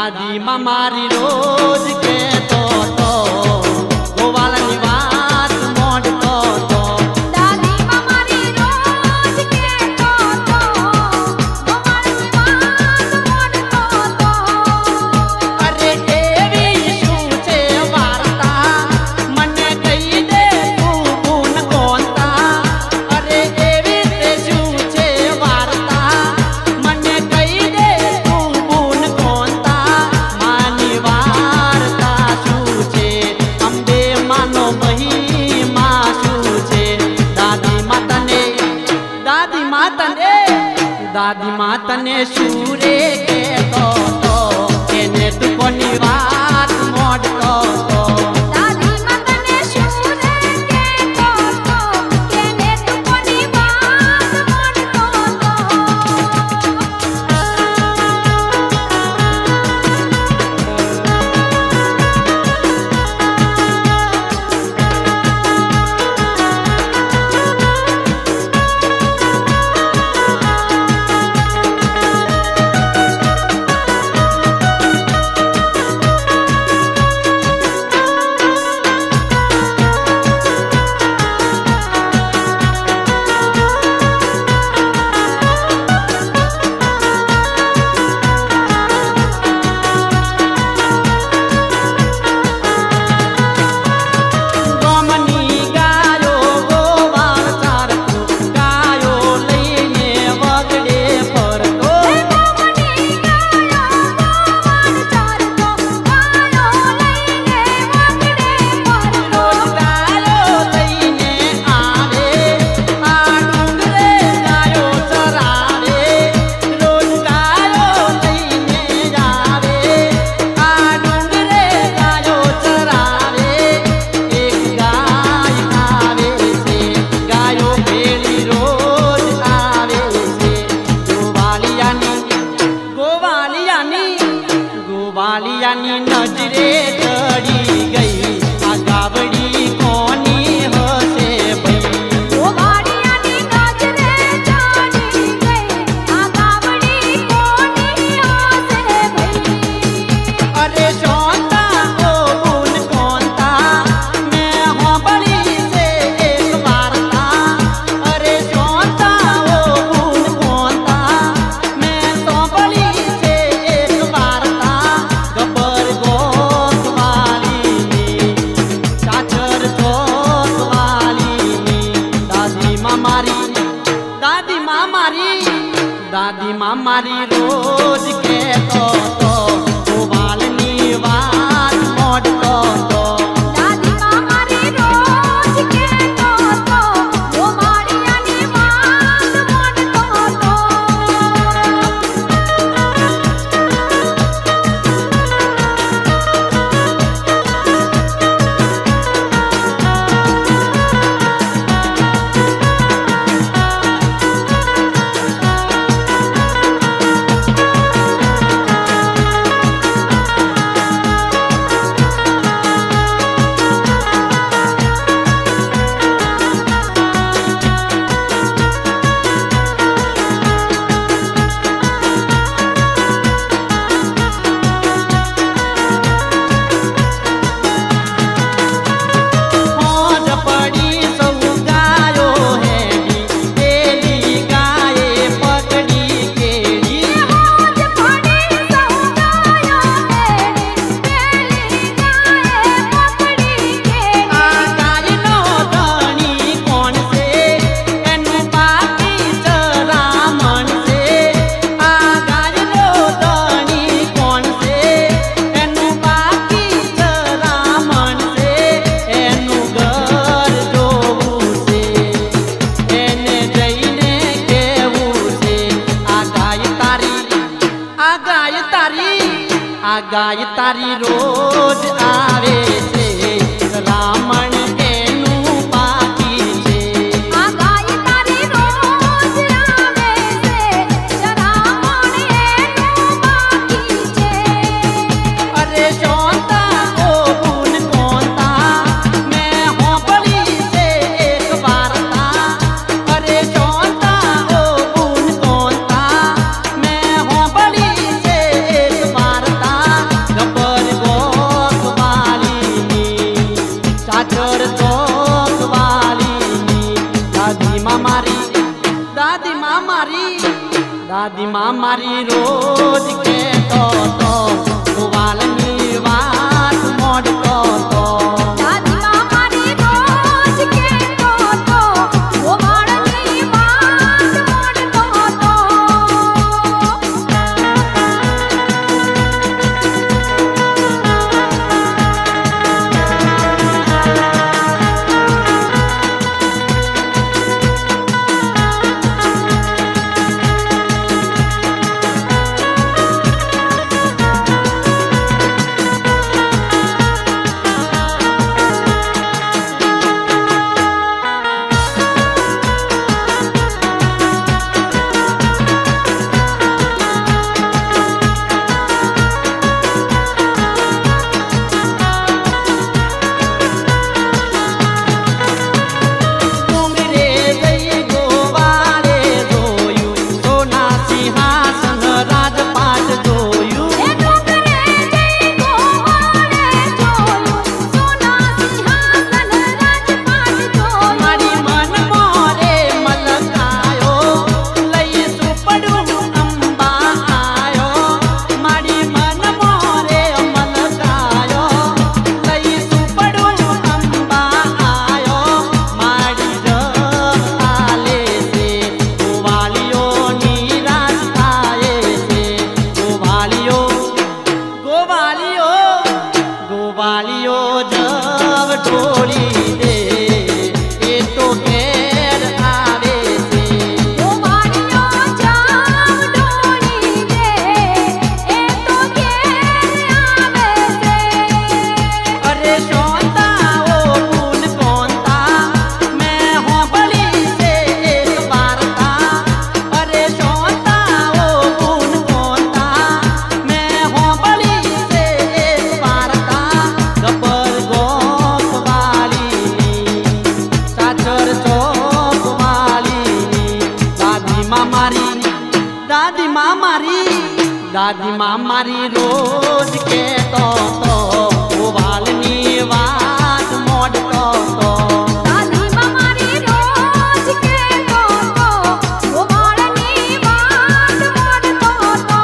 દાદી માં મારી રોજ કહેતો તો ગોવાળની વાત મોડતો તો દાદી માં મારી રોજ કહેતો તો ગોવાળની વાત મોડતો તો અરે એવી શું છે વાર્તા મને કહી દે તું પૂન કોનતા અરે એવી તે શું છે વાર્તા મને કહી દે તું પૂન કોનતા માની વાર્તા શું છે અંબે માનો મહિમા શું છે દાદી માં તને શું રે કહેતો તો એને તું કોની વાત મોડતો તો દાદી માં તને શું રે કહેતો તો કેને તું કોની વાત મોડતો તો ગોવાળિયાની નજરે ચડી ગઈ આ ગાવડી કોની હશે ભઈ ગોવાળિયાની નજરે ચડી ગઈ આ ગાવડી કોની હશે ભઈ અરે શોનતા ઓ પૂન કોનતા મેં હોંભળી છે એક વાર્તા અરે શોનતા ઓ પૂન કોનતા મેં હોંભળી છે એક વાર્તા ગબ્બર ગોતવાલીની ચાચર ચોકવાલીની દાદી માં મારી રોજ કહેતો તો ગોવાળની વાત મોડતો તો દાદી માં મારી રોજ કહેતો તો ગોવાળિયાની વાત મોડતો તો મોજ પડી સૌ ગાયો હેડી પેલી ગાયે પકડી કેડી મોજ પડી સૌ ગાયો હેડી પેલી ગાયે પકડી કેડી આ ગાયનો ધણી કોણ છે એનું બાકી ચરામણ છે આ ગાયનો ધણી કોણ છે એનું બાકી ચરામણ છે એનું ઘર જોવું છે એને જઈને કેવું છે આ ગાય તારી રોજ આવે છે રામણ એનું બાકી છે આ ગાય તારી રોજ આવે છે ચરામણ એનું બાકી છે અરે શોનતા ઓ પૂન કોનતા મેં હોંભળી છે એક વાર્તા અરે શોનતા ઓ પૂન કોનતા મેં હોંભળી છે એક વાર્તા દાદી માં મારી રોજ કેતો તો ગોવાળની વાત મોડતો તો દાદીમાં મારી રોજ કહેતો હતો ગોવાળની વાત મોડતો હતો. દાદી માં મારી રોજ કેતો તો ગોવાળની વાત મોડતો તો દાદીમાં મારી રોજ કહેતો હતો ગોવાળની વાત મોડતો હતો.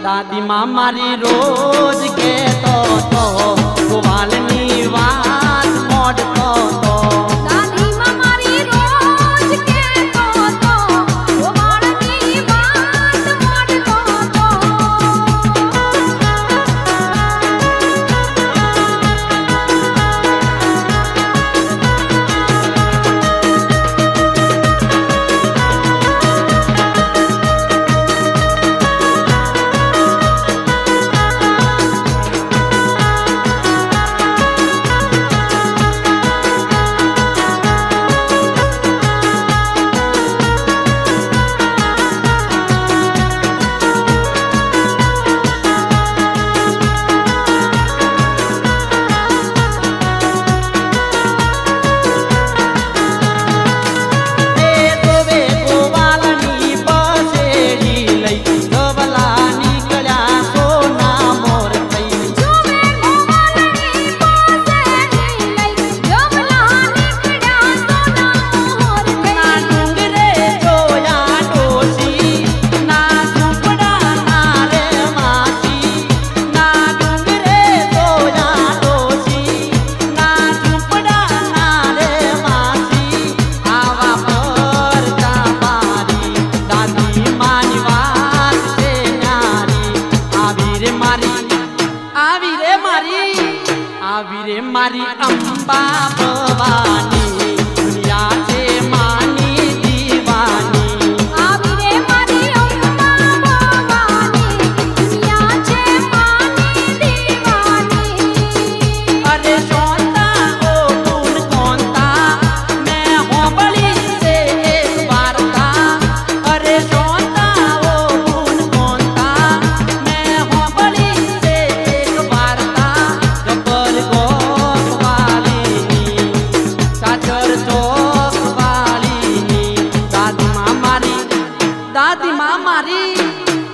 દાદી માં મારી રોજ કેતો તો ગોવાળની વાત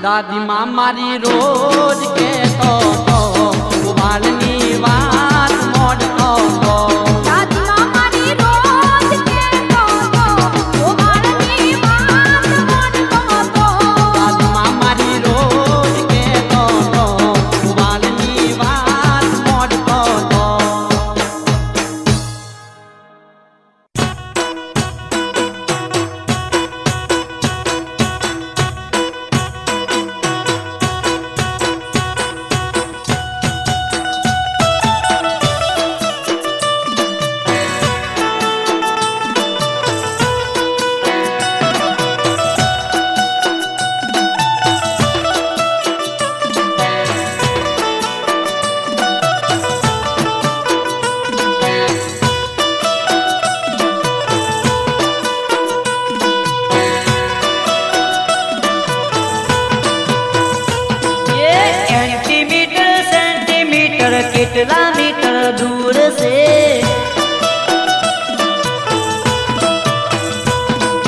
દાદીમાં મારી રોજ કહેતો તો ઉબાલની વાત મોડતો તો દાદીમાં મારી રોજ કહેતો તો ઉબાળની વાત મોડતો તો દાદીમાં મારી રોજ કહેતો તો ઉબાલની વાત મોડતો તો કેટલા મીટર દૂર છે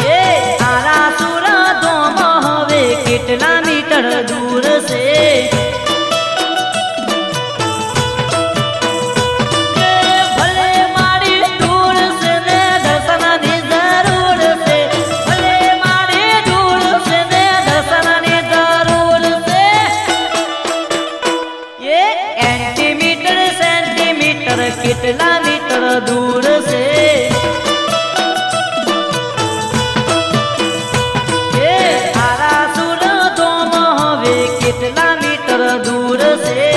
એ આરા સુરતોમ હવે કેટલા મીટર દૂર છે ભલે મારી દૂર છે ને દર્શનની જરૂર છે ભલે મારી દૂર છે ને દર્શનની જરૂર છે એ એન્ટીમીટર સેન્ટીમીટર કેટલા મીટર દૂર છે એ આરા સુરતોમ હવે કેટલા મીટર દૂર છે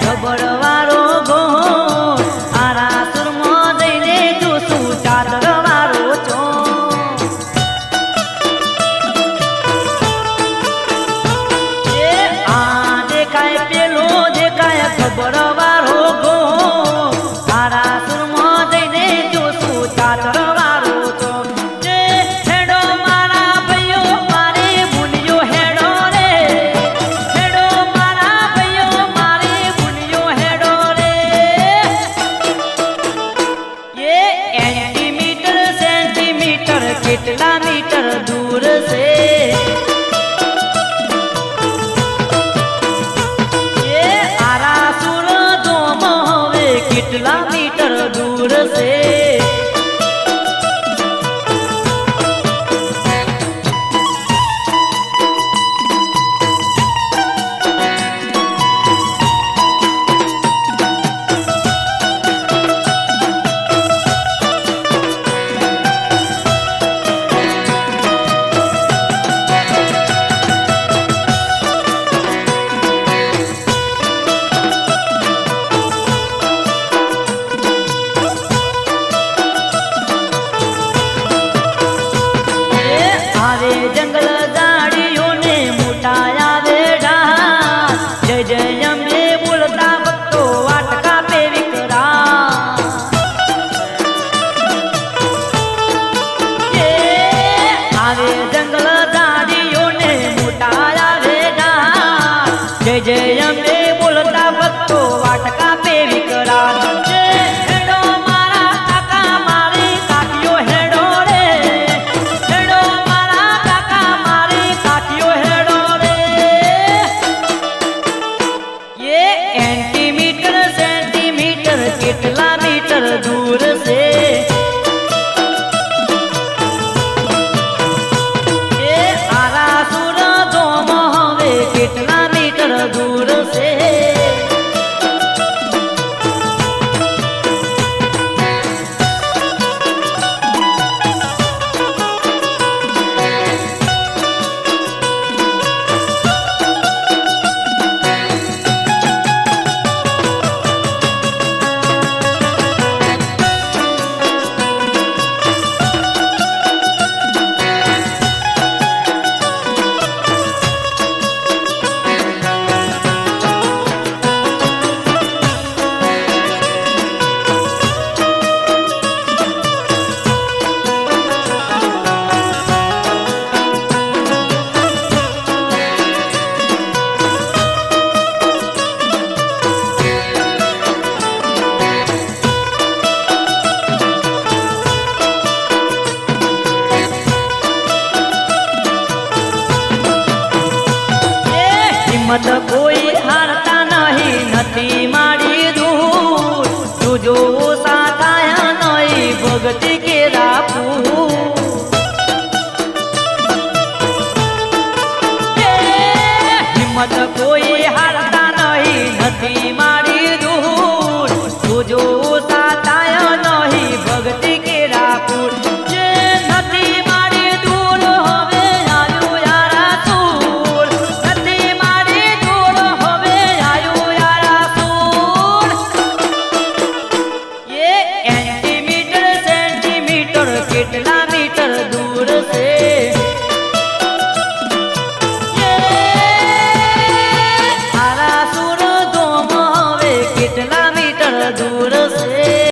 ખબરવાળો ગો આરા સુરમાં જઈને જોશું ચાદરવાળો છો એ આ દેખાય પેલો દેખાય ખબરવાળો ગો આરા સુરમાં જઈને જોશું ચાદરવાળો છો જે હેડો મારા ભાઈઓ મારે ભૂલ્યો હેડો રે હેડો મારા ભાઈઓ મારે ભૂલ્યો હેડો રે એ એન્ટીમીટર સેન્ટીમીટર કેટલા મીટર દૂર છે એ આરા સુરતોમ હવે કેટલા મીટર દૂર છે આવે જંગલ ઝાડીઓને મોટા આવે ઢાળ જય જય અંબે બોલતા ભક્તો વાટકા પે વિકરા એ આવે જંગલ ઝાડીઓને મોટા આવે ઢાળ જય જય અંબે બોલતા ભક્તો વાટકા પે વિકરા હેડો મારા કાકા મારી કાકીઓ હેડો રે હેડો મારા કાકા મારી કાકીઓ હેડો રે એ એન્ટીમીટર સેન્ટીમીટર કેટલા મીટર દૂર છે એ આરા સુરતોમ હવે કેટલા મીટર દૂર છે કોઈ હારતા નહીં નથી મારી દૂર જોજો સાથાયા નહીં ભક્તિ કેરા પૂર હિંમત કોઈ હારતા નહીં નથી મારી દૂર જોજો સાથાયા નહીં ભક્તિ કેરા પૂર જે નથી મારી દૂર હવે આવ્યું યારા સૂર નથી મારી દૂર હવે આવ્યું યારા સૂર એ એન્ટીમીટર સેન્ટીમીટર કેટલા મીટર દૂર છે આરા સૂર ધોમ હવે કેટલા મીટર દૂર